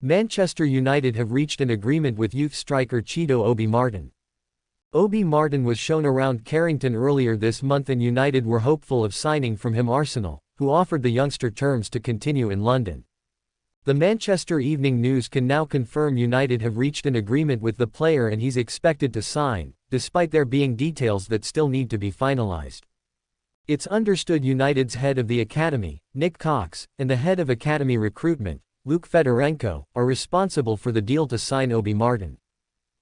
Manchester United have reached an agreement with youth striker Chido Obi Martin. Obi Martin was shown around Carrington earlier this month and United were hopeful of signing from him Arsenal, who offered the youngster terms to continue in London. The Manchester Evening News can now confirm United have reached an agreement with the player and he's expected to sign, despite there being details that still need to be finalised. It's understood United's head of the academy, Nick Cox, and the head of academy recruitment, Luke Fedorenko, are responsible for the deal to sign Obi Martin.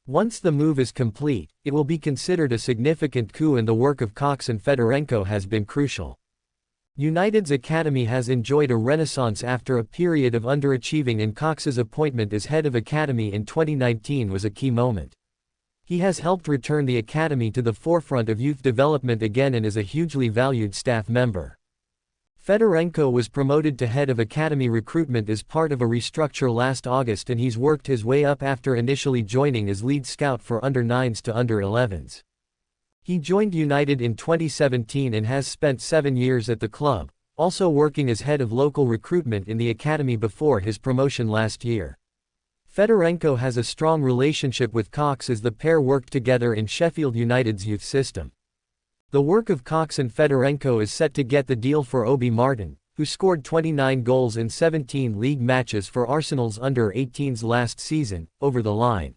Once the move is complete, it will be considered a significant coup and the work of Cox and Fedorenko has been crucial. United's academy has enjoyed a renaissance after a period of underachieving and Cox's appointment as head of academy in 2019 was a key moment. He has helped return the academy to the forefront of youth development again and is a hugely valued staff member. Fedorenko was promoted to head of academy recruitment as part of a restructure last August and he's worked his way up after initially joining as lead scout for under-9s to under-11s. He joined United in 2017 and has spent 7 years at the club, also working as head of local recruitment in the academy before his promotion last year. Fedorenko has a strong relationship with Cox as the pair worked together in Sheffield United's youth system. The work of Cox and Fedorenko is set to get the deal for Obi Martin, who scored 29 goals in 17 league matches for Arsenal's under-18s last season, over the line.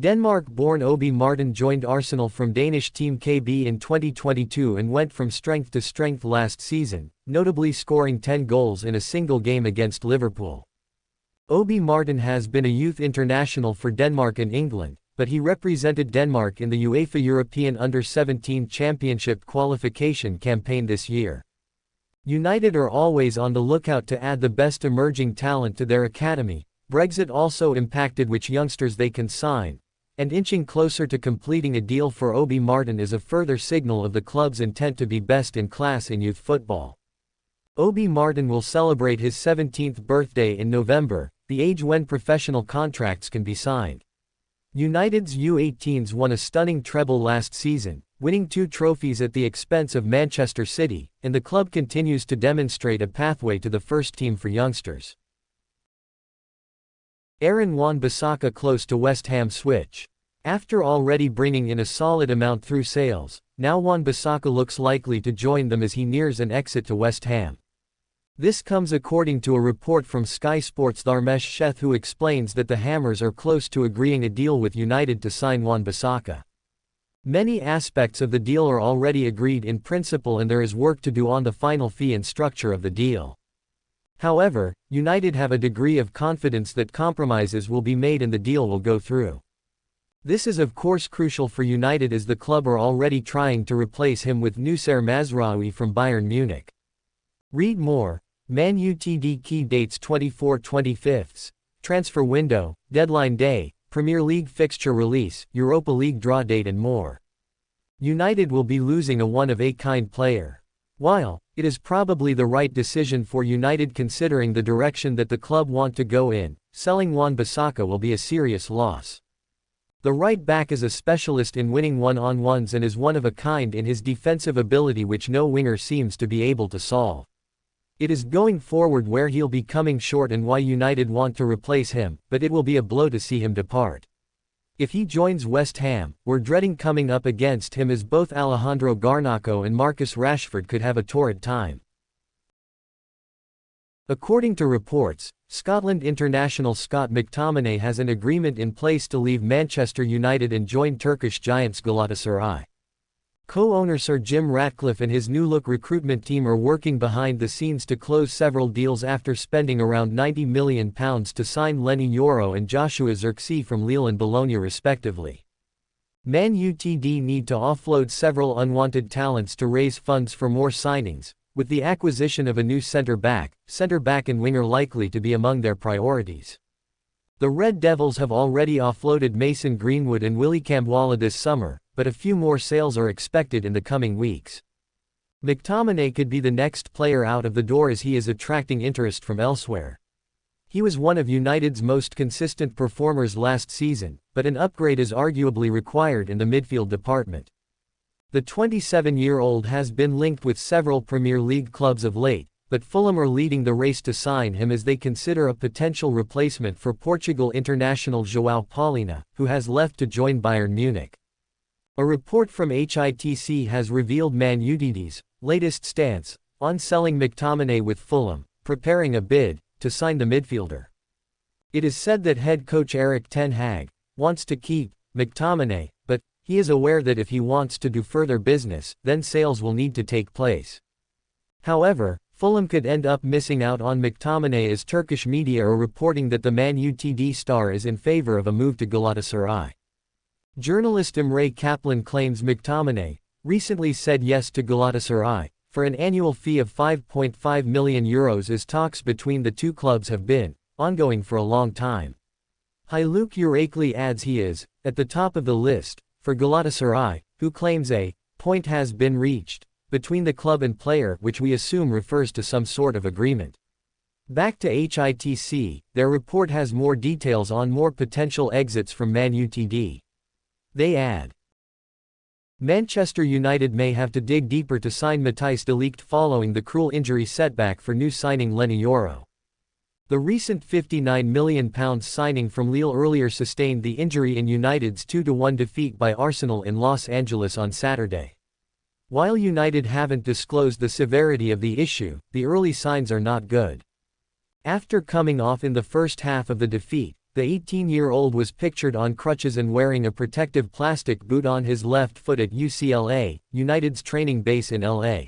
Denmark-born Obi Martin joined Arsenal from Danish team KB in 2022 and went from strength to strength last season, notably scoring 10 goals in a single game against Liverpool. Obi Martin has been a youth international for Denmark and England, but he represented Denmark in the UEFA European Under-17 Championship qualification campaign this year. United are always on the lookout to add the best emerging talent to their academy. Brexit also impacted which youngsters they can sign, and inching closer to completing a deal for Obi Martin is a further signal of the club's intent to be best in class in youth football. Obi Martin will celebrate his 17th birthday in November, the age when professional contracts can be signed. United's U18s won a stunning treble last season, winning 2 trophies at the expense of Manchester City, and the club continues to demonstrate a pathway to the first team for youngsters. Aaron Wan-Bissaka close to West Ham switch. After already bringing in a solid amount through sales, now Wan-Bissaka looks likely to join them as he nears an exit to West Ham. This comes according to a report from Sky Sports' Dharmesh Sheth, who explains that the Hammers are close to agreeing a deal with United to sign Wan-Bissaka. Many aspects of the deal are already agreed in principle and there is work to do on the final fee and structure of the deal. However, United have a degree of confidence that compromises will be made and the deal will go through. This is of course crucial for United as the club are already trying to replace him with Noussair Mazraoui from Bayern Munich. Read more. Man Utd key dates 24/25, transfer window, deadline day, Premier League fixture release, Europa League draw date and more. United will be losing a one-of-a-kind player. While it is probably the right decision for United considering the direction that the club want to go in, selling Wan-Bissaka will be a serious loss. The right back is a specialist in winning one-on-ones and is one of a kind in his defensive ability which no winger seems to be able to solve. It is going forward where he'll be coming short and why United want to replace him, but it will be a blow to see him depart. If he joins West Ham, we're dreading coming up against him as both Alejandro Garnacho and Marcus Rashford could have a torrid time. According to reports, Scotland international Scott McTominay has an agreement in place to leave Manchester United and join Turkish giants Galatasaray. Co-owner Sir Jim Ratcliffe and his new-look recruitment team are working behind the scenes to close several deals after spending around £90 million to sign Lenny Yoro and Joshua Zirkzee from Lille and Bologna respectively. Man Utd need to offload several unwanted talents to raise funds for more signings, with the acquisition of a new centre-back and winger likely to be among their priorities. The Red Devils have already offloaded Mason Greenwood and Willy Kambwala this summer, but a few more sales are expected in the coming weeks. McTominay could be the next player out of the door as he is attracting interest from elsewhere. He was one of United's most consistent performers last season, but an upgrade is arguably required in the midfield department. The 27-year-old has been linked with several Premier League clubs of late, but Fulham are leading the race to sign him as they consider a potential replacement for Portugal international João Paulina, who has left to join Bayern Munich. A report from HITC has revealed Man United's latest stance on selling McTominay, with Fulham preparing a bid to sign the midfielder. It is said that head coach Erik ten Hag wants to keep McTominay, but he is aware that if he wants to do further business, then sales will need to take place. However, Fulham could end up missing out on McTominay, as Turkish media are reporting that the Man Utd star is in favor of a move to Galatasaray. Journalist Emre Kaplan claims McTominay recently said yes to Galatasaray for an annual fee of €5.5 million, as talks between the two clubs have been ongoing for a long time. Haluk Urakli adds he is at the top of the list for Galatasaray, who claims a point has been reached between the club and player, which we assume refers to some sort of agreement. Back to HITC, their report has more details on more potential exits from Man Utd. They add, Manchester United may have to dig deeper to sign Matthijs de Ligt following the cruel injury setback for new signing Leny Yoro. The recent £59 million signing from Lille earlier sustained the injury in United's 2-1 defeat by Arsenal in Los Angeles on Saturday. While United haven't disclosed the severity of the issue, the early signs are not good. After coming off in the first half of the defeat, the 18-year-old was pictured on crutches and wearing a protective plastic boot on his left foot at UCLA, United's training base in LA.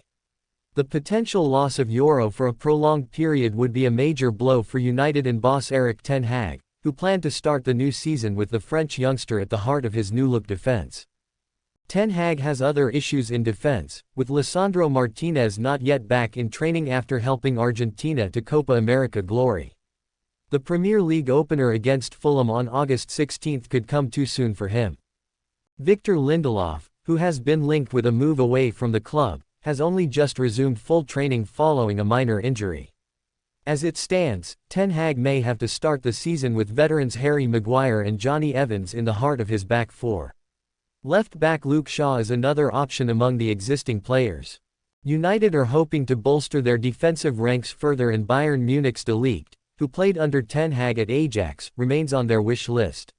The potential loss of Yoro for a prolonged period would be a major blow for United and boss Erik ten Hag, who planned to start the new season with the French youngster at the heart of his new-look defense. Ten Hag has other issues in defense, with Lisandro Martinez not yet back in training after helping Argentina to Copa America glory. The Premier League opener against Fulham on August 16 could come too soon for him. Victor Lindelof, who has been linked with a move away from the club, has only just resumed full training following a minor injury. As it stands, Ten Hag may have to start the season with veterans Harry Maguire and Johnny Evans in the heart of his back four. Left-back Luke Shaw is another option among the existing players. United are hoping to bolster their defensive ranks further, and Bayern Munich's De Ligt, who played under Ten Hag at Ajax, remains on their wish list.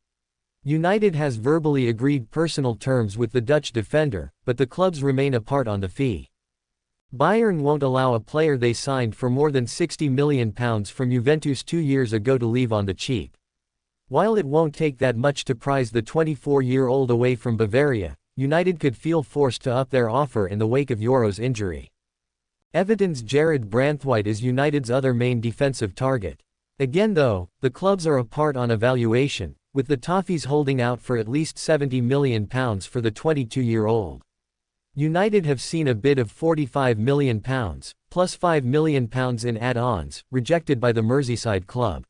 United has verbally agreed personal terms with the Dutch defender, but the clubs remain apart on the fee. Bayern won't allow a player they signed for more than £60 million from Juventus 2 years ago to leave on the cheap. While it won't take that much to prize the 24-year-old away from Bavaria, United could feel forced to up their offer in the wake of Yoro's injury. Everton's Jared Branthwaite is United's other main defensive target. Again though, the clubs are apart on evaluation, with the Toffees holding out for at least £70 million for the 22-year-old. United have seen a bid of £45 million, plus £5 million in add-ons, rejected by the Merseyside club.